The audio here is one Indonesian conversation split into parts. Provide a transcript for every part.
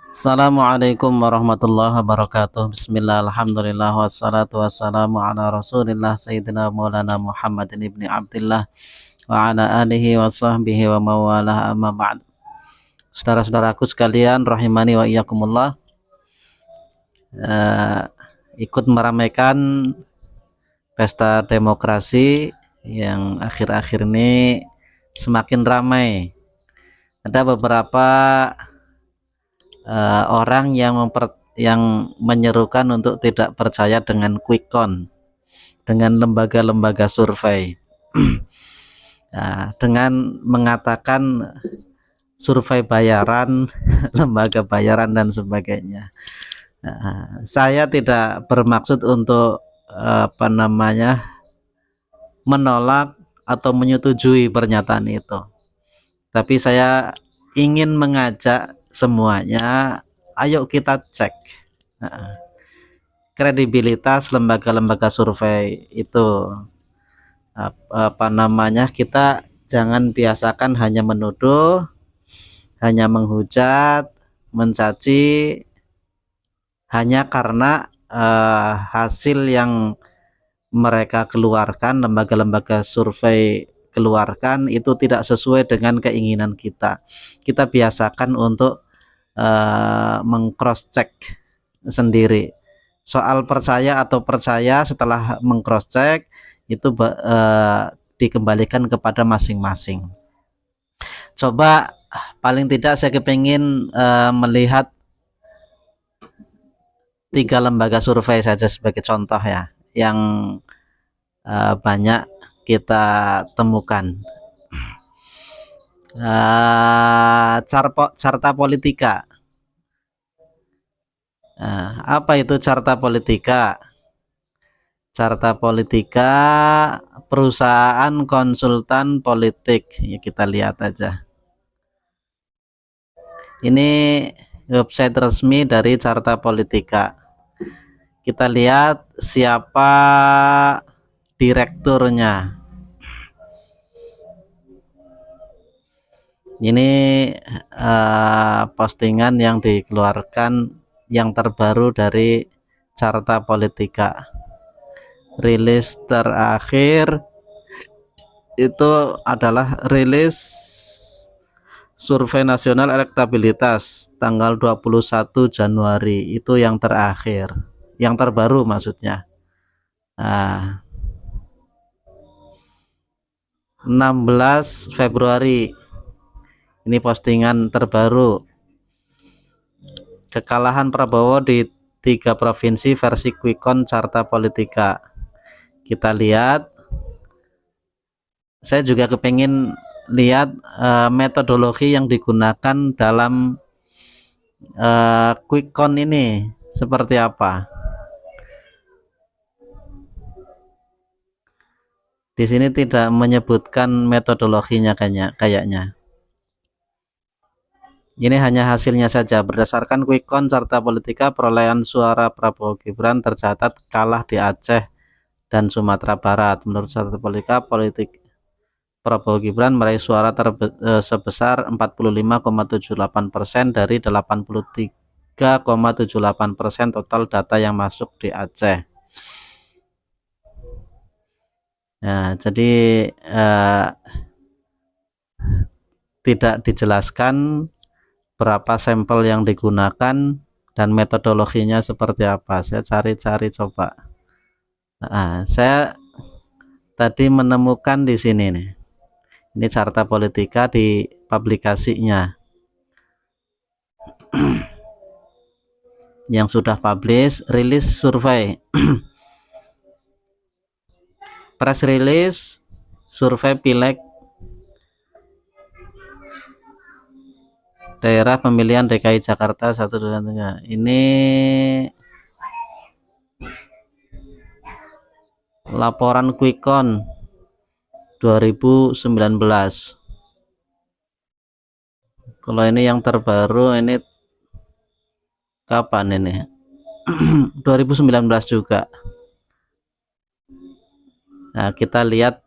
Assalamualaikum warahmatullahi wabarakatuh. Bismillah, alhamdulillah, wassalatu wassalamu ala rasulillah Sayyidina Maulana Muhammadin ibni Abdillah wa ala alihi wa sahbihi wa mawalah, amma ba'd. Saudara-saudaraku sekalian, rahimani wa iyyakumullah, eh, ikut meramaikan pesta demokrasi yang akhir-akhir ini semakin ramai. Ada beberapa orang yang menyerukan untuk tidak percaya dengan quick count, dengan lembaga-lembaga survei. Nah, dengan mengatakan survei bayaran, lembaga bayaran dan sebagainya. Nah, saya tidak bermaksud untuk menolak atau menyetujui pernyataan itu, tapi saya ingin mengajak semuanya, ayo kita cek kredibilitas lembaga-lembaga survei itu. Kita jangan biasakan hanya menuduh, hanya menghujat, mencaci hanya karena hasil yang mereka keluarkan, lembaga-lembaga survei keluarkan itu tidak sesuai dengan keinginan kita. Kita biasakan untuk meng-cross check sendiri. Soal percaya atau percaya setelah meng-cross check itu dikembalikan kepada masing-masing. Coba paling tidak saya kepingin melihat 3 lembaga survei saja sebagai contoh ya, yang banyak kita temukan. Carta Politika. Apa itu Carta Politika? Carta Politika perusahaan konsultan politik. Ya, kita lihat aja. Ini website resmi dari Carta Politika. Kita lihat siapa direkturnya. Ini postingan yang dikeluarkan yang terbaru dari Carta Politika. Rilis terakhir itu adalah rilis survei nasional elektabilitas tanggal 21 Januari. Itu yang terakhir, yang terbaru maksudnya. 16 Februari ini postingan terbaru. Kekalahan Prabowo di 3 provinsi versi quick count Carta Politika. Kita lihat. Saya juga kepingin lihat metodologi yang digunakan dalam quick count ini seperti apa. Di sini tidak menyebutkan metodologinya kayaknya. Ini hanya hasilnya saja. Berdasarkan quick count Carta Politika, perolehan suara Prabowo Gibran tercatat kalah di Aceh dan Sumatera Barat. Menurut Carta Politika, Prabowo Gibran meraih suara sebesar 45,78% dari 83,78% total data yang masuk di Aceh. Nah, jadi tidak dijelaskan berapa sampel yang digunakan dan metodologinya seperti apa. Saya cari-cari coba. Saya tadi menemukan di sini nih. Ini Carta Politika di publikasinya yang sudah publish, rilis survei. Press release survei Pileg daerah pemilihan DKI Jakarta 1, 2, 3. Ini laporan quick count 2019. Kalau ini yang terbaru, ini kapan ini? 2019 juga. Nah, kita lihat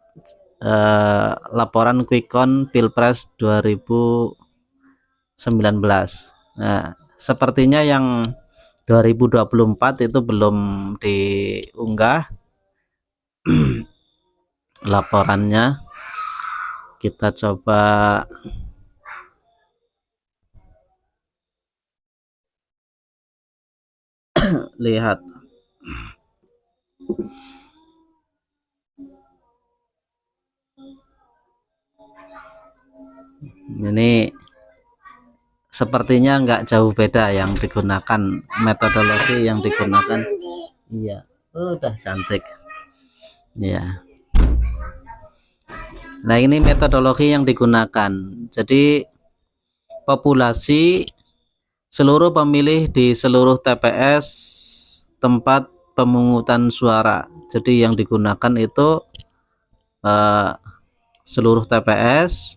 laporan quick count Pilpres 2019. Nah, sepertinya yang 2024 itu belum diunggah laporannya. Kita coba lihat. Ini sepertinya nggak jauh beda yang digunakan, metodologi yang digunakan. Iya, udah cantik ya. Nah, ini metodologi yang digunakan. Jadi populasi seluruh pemilih di seluruh TPS tempat pemungutan suara. Jadi yang digunakan itu seluruh TPS,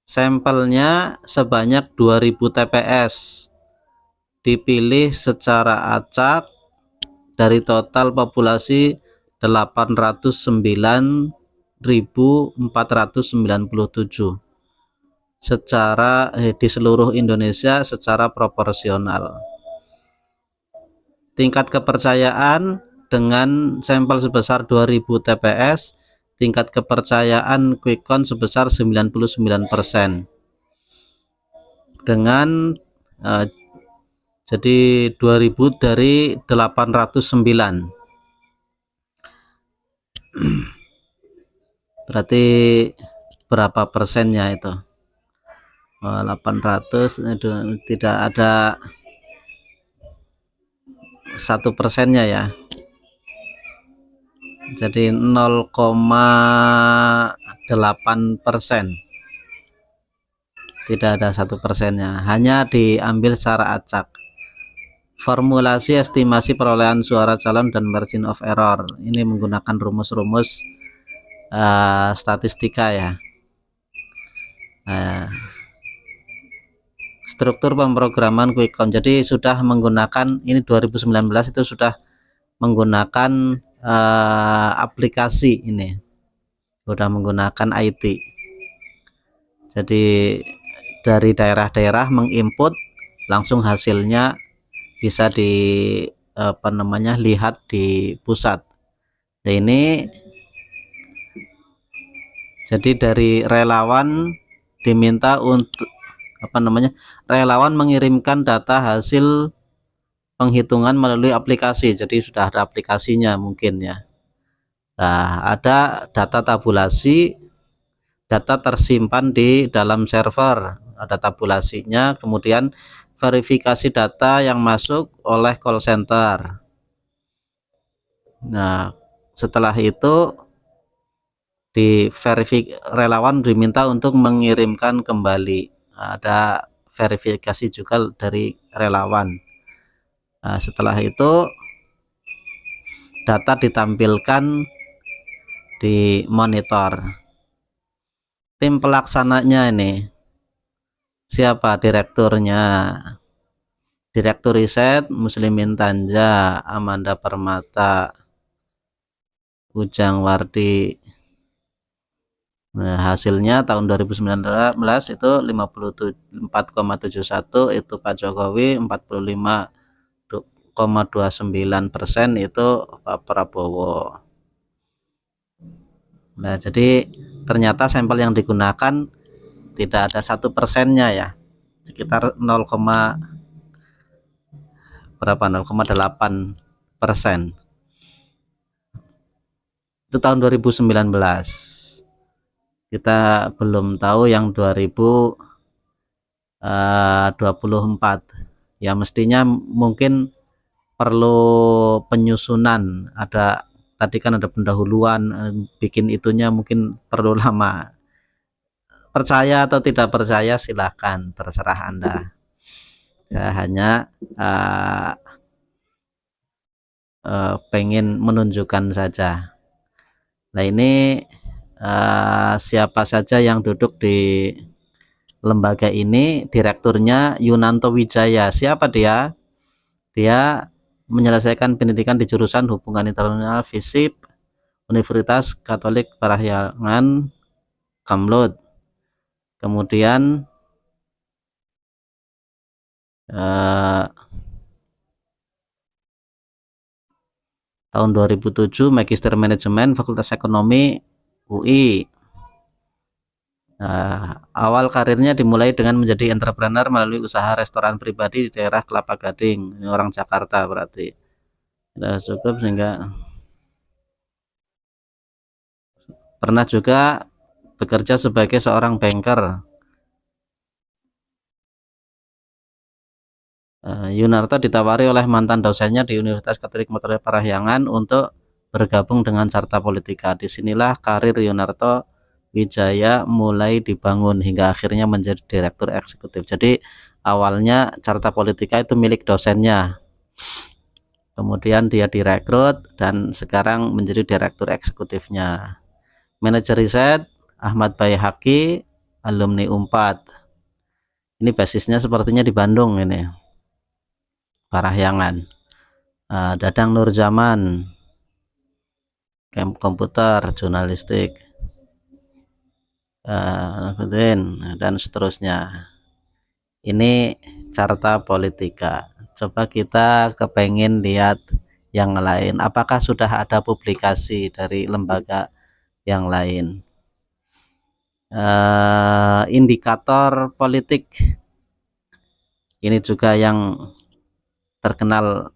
sampelnya sebanyak 2000 TPS, dipilih secara acak dari total populasi 809.497 secara di seluruh Indonesia secara proporsional. Tingkat kepercayaan dengan sampel sebesar 2000 TPS, tingkat kepercayaan quick count sebesar 99%. Dengan jadi 2000 dari 809. Berarti berapa persennya itu? 800 tidak ada 1%-nya ya. Jadi 0,8%. Tidak ada 1%-nya, hanya diambil secara acak. Formulasi estimasi perolehan suara calon dan margin of error ini menggunakan rumus-rumus statistika ya. Struktur pemrograman quick count, jadi sudah menggunakan ini 2019 itu sudah menggunakan aplikasi, ini sudah menggunakan IT. Jadi dari daerah-daerah menginput langsung hasilnya bisa lihat di pusat. Nah, ini jadi dari relawan diminta untuk relawan mengirimkan data hasil penghitungan melalui aplikasi. Jadi sudah ada aplikasinya mungkin ya. Nah, ada data tabulasi, data tersimpan di dalam server, ada tabulasinya, kemudian verifikasi data yang masuk oleh call center. Nah, setelah itu relawan diminta untuk mengirimkan kembali. Ada verifikasi juga dari relawan. Nah, setelah itu data ditampilkan di monitor. Tim pelaksananya ini siapa? Direkturnya, Direktur Riset Muslimin Tanja, Amanda Permata, Ujang Wardi. Nah, hasilnya tahun 2019 itu 54,71 itu Pak Jokowi, 45,29% itu Pak Prabowo. Nah, jadi ternyata sampel yang digunakan tidak ada 1%-nya ya, sekitar 0,8%. Itu tahun 2019. Kita belum tahu yang 2024 ya, mestinya mungkin perlu penyusunan. Ada tadi kan ada pendahuluan, bikin itunya mungkin perlu lama. Percaya atau tidak percaya silahkan, terserah Anda. Saya hanya pengen menunjukkan saja. Nah, ini siapa saja yang duduk di lembaga ini. Direkturnya Yunanto Wijaya. Siapa dia? Dia menyelesaikan pendidikan di jurusan Hubungan Internasional FISIP Universitas Katolik Parahyangan Kamlud. Kemudian eh, tahun 2007 Magister Manajemen Fakultas Ekonomi UI. Awal karirnya dimulai dengan menjadi entrepreneur melalui usaha restoran pribadi di daerah Kelapa Gading. Ini orang Jakarta berarti. Sudah cukup sehingga pernah juga bekerja sebagai seorang banker. Yunarto ditawari oleh mantan dosennya di Universitas Katolik Metode Parahyangan untuk bergabung dengan Carta Politika. Disinilah karir Yunarto Wijaya mulai dibangun hingga akhirnya menjadi direktur eksekutif. Jadi awalnya Carta Politika itu milik dosennya, kemudian dia direkrut dan sekarang menjadi direktur eksekutifnya. Manajer riset Ahmad Baihaqi, alumni Unpad. Ini basisnya sepertinya di Bandung ini, Parahyangan. Dadang Nurjaman, camp komputer, jurnalistik, dan seterusnya. Ini Carta Politika. Coba kita kepengen lihat yang lain. Apakah sudah ada publikasi dari lembaga yang lain? Indikator politik ini juga yang terkenal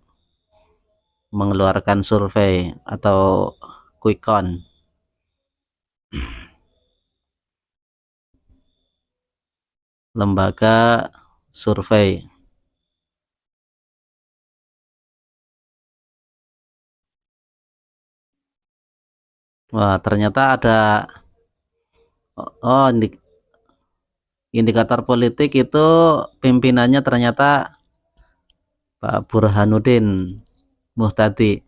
mengeluarkan survei atau quick count. Lembaga survei. Wah, ternyata ada indikator politik itu pimpinannya ternyata Pak Burhanuddin Muhtadi.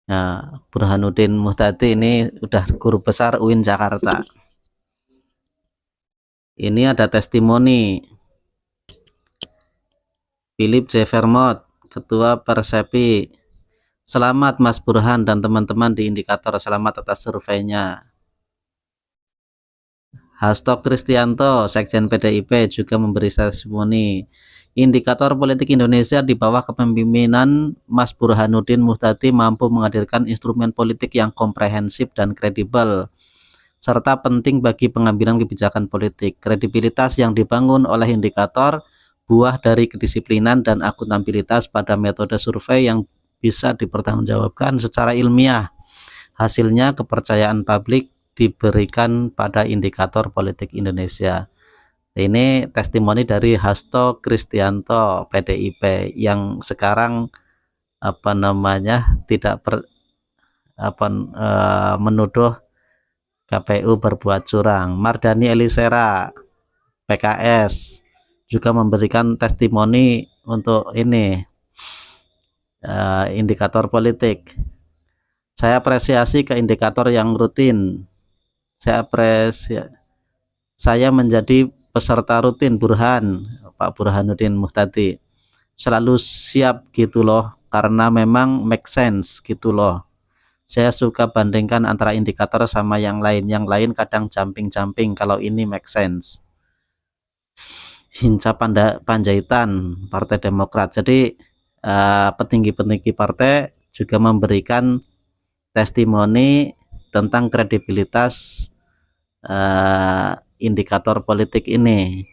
Nah, Burhanuddin Muhtadi ini udah guru besar UIN Jakarta. Ini ada testimoni Philip J. Vermont, Ketua Persepi. Selamat Mas Burhan dan teman-teman di Indikator, selamat atas surveinya. Hasto Kristianto, Sekjen PDIP, juga memberi testimoni. Indikator politik Indonesia di bawah kepemimpinan Mas Burhanuddin Muhtadi mampu menghadirkan instrumen politik yang komprehensif dan kredibel, serta penting bagi pengambilan kebijakan politik. Kredibilitas yang dibangun oleh indikator buah dari kedisiplinan dan akuntabilitas pada metode survei yang bisa dipertanggungjawabkan secara ilmiah. Hasilnya kepercayaan publik diberikan pada indikator politik Indonesia. Ini testimoni dari Hasto Kristianto PDIP yang sekarang tidak menuduh KPU berbuat curang. Mardani Elisera PKS juga memberikan testimoni untuk ini indikator politik. Saya apresiasi ke indikator yang rutin. Saya menjadi peserta rutin Burhan, Pak Burhanuddin Muhtadi. Selalu siap gitu loh, karena memang make sense gitu loh. Saya suka bandingkan antara indikator sama yang lain. Yang lain kadang jumping-jumping, kalau ini make sense. Hinca Panjaitan, Partai Demokrat. Jadi petinggi-petinggi partai juga memberikan testimoni tentang kredibilitas indikator politik ini.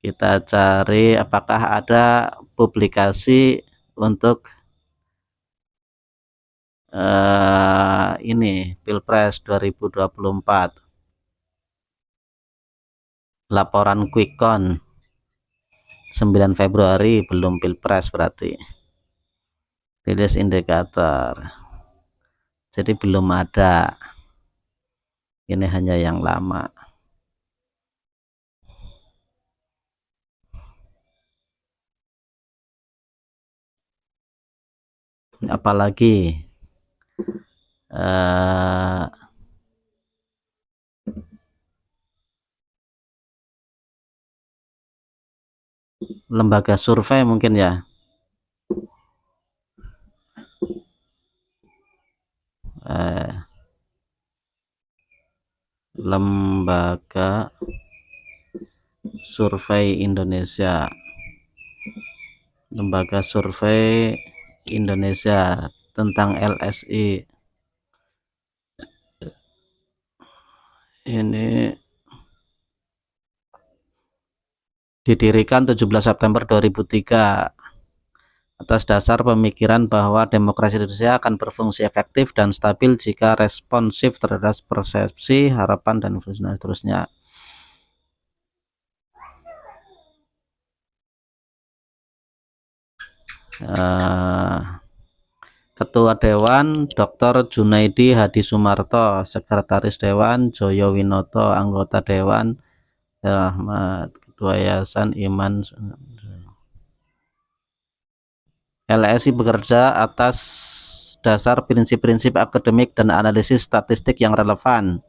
Kita cari apakah ada publikasi untuk ini Pilpres 2024. Laporan quick count 9 Februari, belum Pilpres berarti. Rilis indikator. Jadi belum ada. Ini hanya yang lama. Apalagi lembaga survei mungkin ya. Lembaga Survei Indonesia. Lembaga Survei Indonesia tentang LSI ini didirikan 17 September 2003 atas dasar pemikiran bahwa demokrasi Indonesia akan berfungsi efektif dan stabil jika responsif terhadap persepsi, harapan, dan seterusnya. Ketua Dewan Dr. Junaidi Hadi Sumarto, Sekretaris Dewan Joyo Winoto, anggota Dewan Ahmad, Ketua Yayasan Iman. LSI bekerja atas dasar prinsip-prinsip akademik dan analisis statistik yang relevan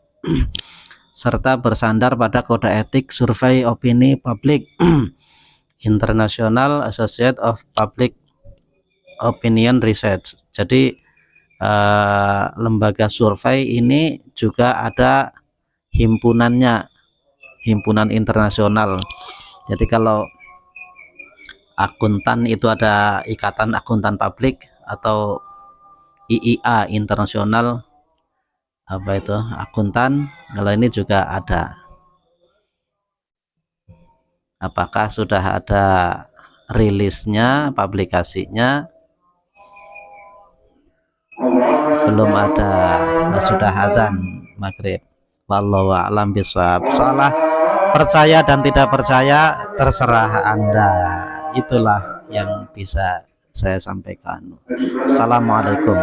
serta bersandar pada kode etik survei opini publik International Association of Public Opinion Research. Jadi lembaga survei ini juga ada himpunannya, himpunan internasional. Jadi kalau akuntan itu ada Ikatan Akuntan Publik atau IIA internasional, apa itu akuntan. Kalau ini juga ada. Apakah sudah ada rilisnya, publikasinya? Belum ada. Sudah adzan maghrib. Wallahu a'lam bishawab. Salah percaya dan tidak percaya terserah Anda. Itulah yang bisa saya sampaikan. Assalamualaikum.